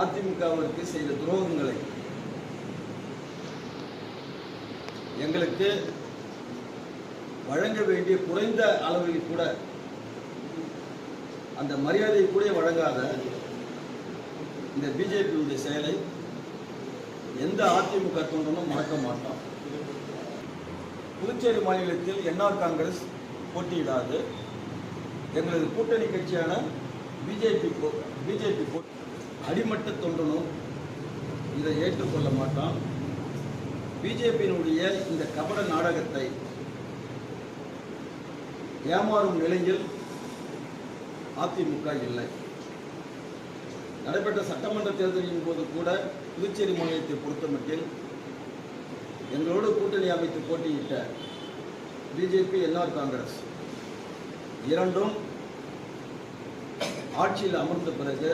அதிமுகவிற்கு செய்த துரோகங்களை எங்களுக்கு வழங்க வேண்டிய குறைந்த அளவில் கூட அந்த மரியாதை கூட வழங்காத இந்த பிஜேபியுடைய செயலை எந்த அதிமுக தொண்டனும் மறக்க மாட்டோம். புதுச்சேரி மாநிலத்தில் என்ஆர் காங்கிரஸ் போட்டியிடாது. எங்களது கூட்டணி கட்சியான பிஜேபி அடிமட்ட தொண்டனும் இதை ஏற்றுக்கொள்ள மாட்டான். பிஜேபியினுடைய இந்த கபட நாடகத்தை ஏமாறும் நிலையில் அதிமுக இல்லை. நடைபெற்ற சட்டமன்ற தேர்தலின் போது கூட புதுச்சேரி மாநிலத்தை பொறுத்தமட்டில் எங்களோடு கூட்டணி அமைத்து போட்டியிட்ட பிஜேபி என்ஆர் காங்கிரஸ் இரண்டும் ஆட்சியில் அமர்ந்த பிறகு